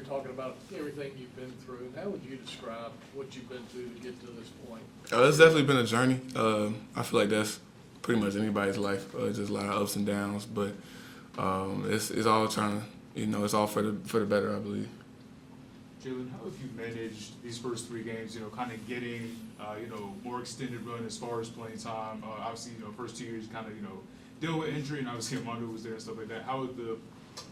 here talking about everything you've been through. How would you describe what you've been through to get to this point? It's definitely been a journey. I feel like that's pretty much anybody's life. Just a lot of ups and downs, but it's all trying to, it's all for the better, I believe. Jalen, how have you managed these first 3 games, kind of getting, more extended run as far as playing time? Obviously, first 2 years kind of, dealing with injury, and obviously Armando was there and stuff like that. How have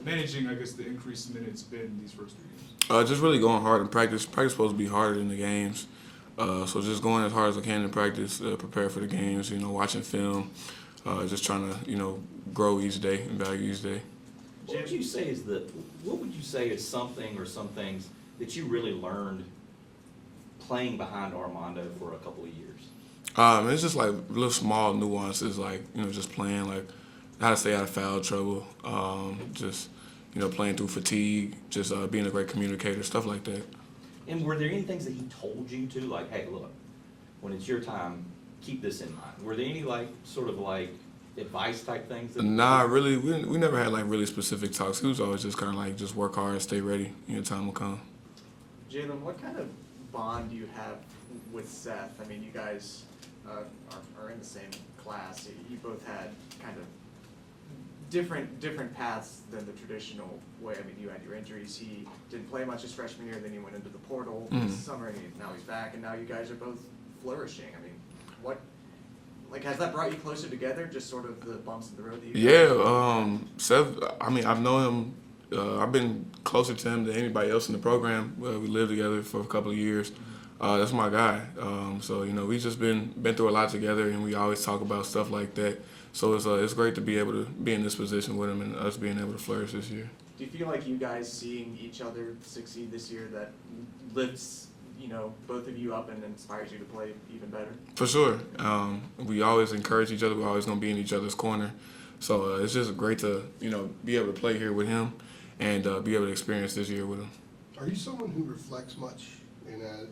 managing, I guess, the increased minutes been these first 3 games? Just really going hard in practice. Practice is supposed to be harder than the games. So just going as hard as I can in practice, prepare for the games, watching film, just trying to, grow each day and value each day. What would you say is something or some things that you really learned playing behind Armando for a couple of years? It's just like little small nuances, like, just playing, like how to stay out of foul trouble, just, playing through fatigue, just being a great communicator, stuff like that. And were there any things that he told you to, like, hey, look, when it's your time, keep this in mind? Were there any, sort of advice type things? Nah, really, we never had, really specific talks. He was always just kind of just work hard, stay ready, time will come. Jalen, what kind of bond do you have with Seth? I mean, you guys are in the same class. You both had kind of different paths than the traditional way. I mean, you had your injuries. He didn't play much his freshman year, then he went into the portal this summer, and now he's back, and now you guys are both flourishing. I mean, has that brought you closer together, just sort of the bumps in the road that you guys? Seth, I mean, I've known him, I've been closer to him than anybody else in the program. We lived together for a couple of years. That's my guy. So, we've just been through a lot together, and we always talk about stuff like that. So it's great to be able to be in this position with him and us being able to flourish this year. Do you feel like you guys seeing each other succeed this year that lifts, both of you up and inspires you to play even better? For sure. We always encourage each other. We're always going to be in each other's corner. So it's just great to, be able to play here with him and be able to experience this year with him. Are you someone who reflects much?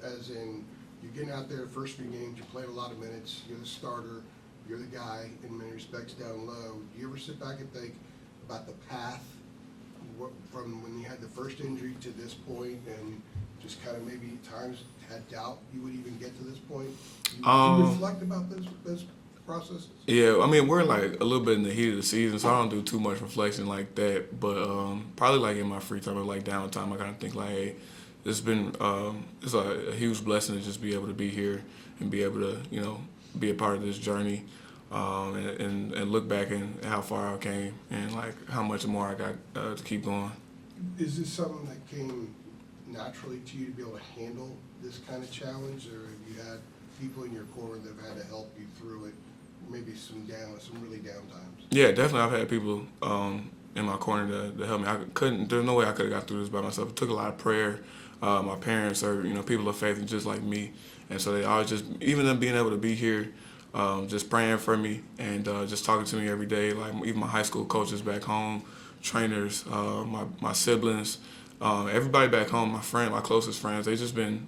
As in, you're getting out there the first 3 games, you play a lot of minutes, you're the starter, you're the guy in many respects down low. Do you ever sit back and think about the path from when you had the first injury to this point, and just kind of maybe times had doubt you would even get to this point? Do you reflect about those processes? Yeah, I mean, we're a little bit in the heat of the season, so I don't do too much reflection like that. But probably in my free time or downtime, I kind of think hey, it's been it's a huge blessing to just be able to be here and be able to be a part of this journey, and look back and how far I came and how much more I got to keep going. Is this something that came naturally to you to be able to handle this kind of challenge, or have you had people in your corner that have had to help you through it? Maybe some really down times. Yeah, definitely. I've had people in my corner to help me. There's no way I could have got through this by myself. It took a lot of prayer. My parents are, people of faith just like me. And so they always even them being able to be here, just praying for me and just talking to me every day, even my high school coaches back home, trainers, my siblings, everybody back home, my closest friends, they've just been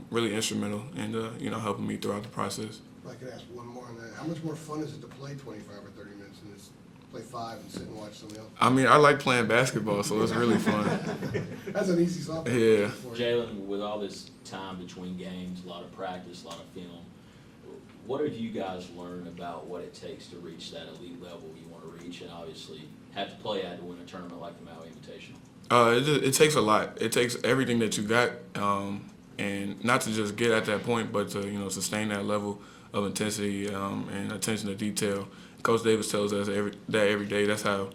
really instrumental in helping me throughout the process. If I could ask one more on that, how much more fun is it to play 25 or 30 minutes than just play 5 and sit and watch somebody else? I mean, I like playing basketball, so it's really fun. That's an easy softball. Yeah. Jalen, with all this time between games, a lot of practice, a lot of film, what have you guys learned about what it takes to reach that elite level you want to reach, and obviously have to play at to win a tournament like the Maui Invitational? It takes a lot. It takes everything that you got, and not to just get at that point, but to sustain that level of intensity and attention to detail. Coach Davis tells us every day. That's how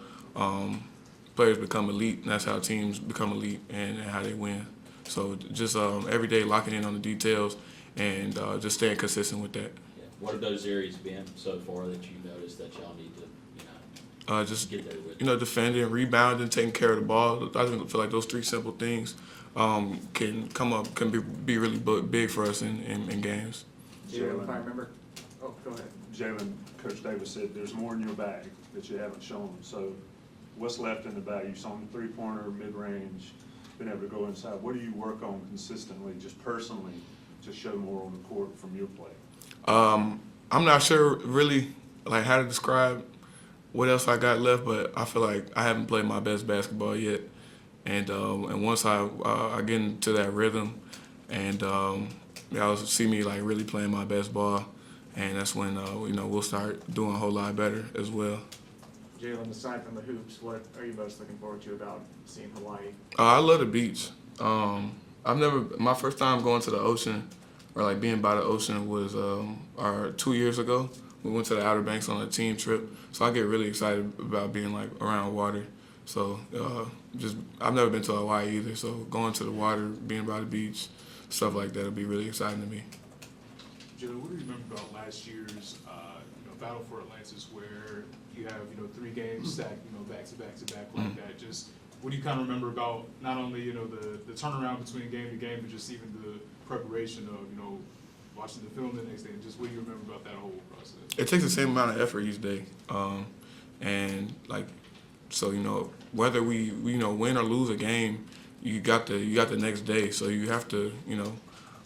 players become elite, and that's how teams become elite and how they win. So just every day locking in on the details and just staying consistent with that. Yeah. What have those areas been so far that you noticed that y'all need to just get there with? Defending, rebounding, taking care of the ball. I feel like those 3 simple things can be really big for us in games. Jalen, if I remember. Oh, go ahead. Jalen, Coach Davis said there's more in your bag that you haven't shown. So what's left in the bag? You've shown the 3-pointer, mid-range, been able to go inside. What do you work on consistently, just personally, to show more on the court from your play? I'm not sure really how to describe what else I got left, but I feel like I haven't played my best basketball yet. And once I get into that rhythm, and y'all see me like really playing my best ball, and that's when we'll start doing a whole lot better as well. Jalen, aside from the hoops, what are you most looking forward to about seeing Hawaii? I love the beach. My first time going to the ocean or like being by the ocean was 2 years ago. We went to the Outer Banks on a team trip, so I get really excited about being like around water. So I've never been to Hawaii either, so going to the water, being by the beach, stuff like that will be really exciting to me. Jalen, what do you remember about last year's battle for Atlantis, where you have 3 games stacked back to back to back like that? Just what do you kind of remember about not only the turnaround between game to game, but just even the preparation of watching the film the next day, and just what do you remember about that whole process? It takes the same amount of effort each day, and so whether we win or lose a game, you got the next day, so you have to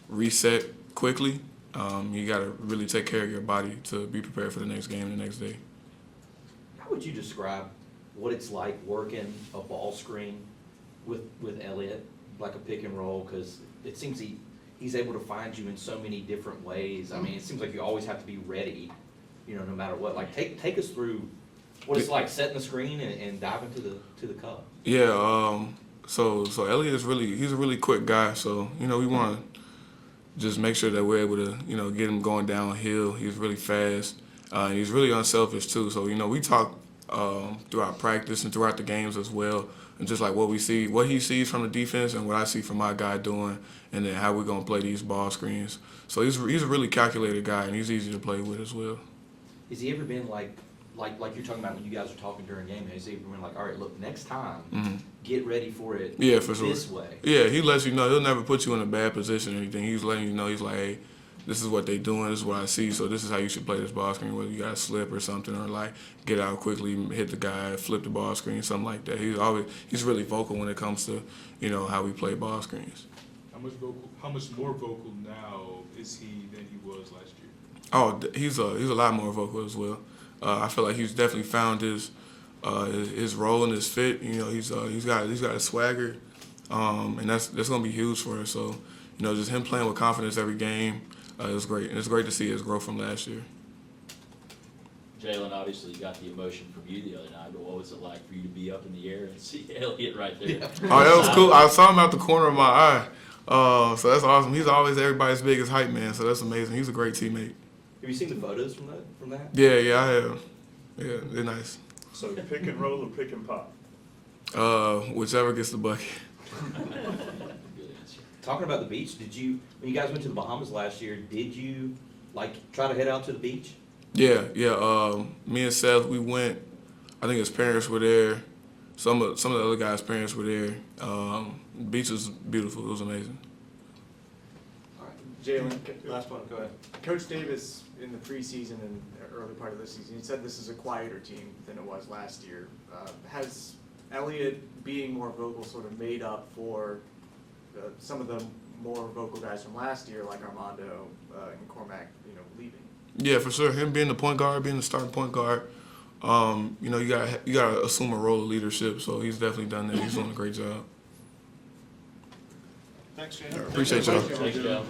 reset quickly. You got to really take care of your body to be prepared for the next game the next day. How would you describe what it's like working a ball screen with Elliot, like a pick and roll? Because it seems he's able to find you in so many different ways. I mean, it seems like you always have to be ready, no matter what. Like, take us through what it's like setting the screen and diving to the cup. Yeah. So Elliot he's a really quick guy. So we want to just make sure that we're able to get him going downhill. He's really fast. He's really unselfish too. So we talk throughout practice and throughout the games as well, and just like what he sees from the defense and what I see from my guy doing, and then how we're gonna play these ball screens. So he's a really calculated guy, and he's easy to play with as well. Has he ever been like you're talking about when you guys are talking during game? Has he ever been like, all right, look, next time, get ready for it for sure. this way? Yeah, he lets you know. He'll never put you in a bad position or anything. He's letting you know. He's like, hey, this is what they're doing. This is what I see. So this is how you should play this ball screen. Whether you got to slip or something, or like get out quickly, hit the guy, flip the ball screen, something like that. He's really vocal when it comes to how we play ball screens. How much more vocal now is he than he was last year? Oh, he's a lot more vocal as well. I feel like he's definitely found his role and his fit. He's got a swagger, and that's gonna be huge for us. So just him playing with confidence every game is great, and it's great to see his growth from last year. Jalen, obviously you got the emotion from you the other night, but what was it like for you to be up in the air and see Elliot right there? Oh, that was cool. I saw him out the corner of my eye. So that's awesome. He's always everybody's biggest hype man, so that's amazing. He's a great teammate. Have you seen the photos from that? Yeah, I have. Yeah, they're nice. So pick and roll or pick and pop? Whichever gets the bucket. Good answer. Talking about the beach, when you guys went to the Bahamas last year, did you try to head out to the beach? Yeah. Me and Seth, we went. I think his parents were there. Some of the other guys' parents were there. The beach was beautiful. It was amazing. All right, Jalen, last one, go ahead. Coach Davis, in the preseason and early part of this season, he said this is a quieter team than it was last year. Has Elliot being more vocal sort of made up for some of the more vocal guys from last year, like Armando and Cormac, leaving? Yeah, for sure. Him being the point guard, being the starting point guard, you gotta assume a role of leadership. So he's definitely done that. He's doing a great job. Thanks, Jalen. Appreciate y'all. Thanks, Jalen.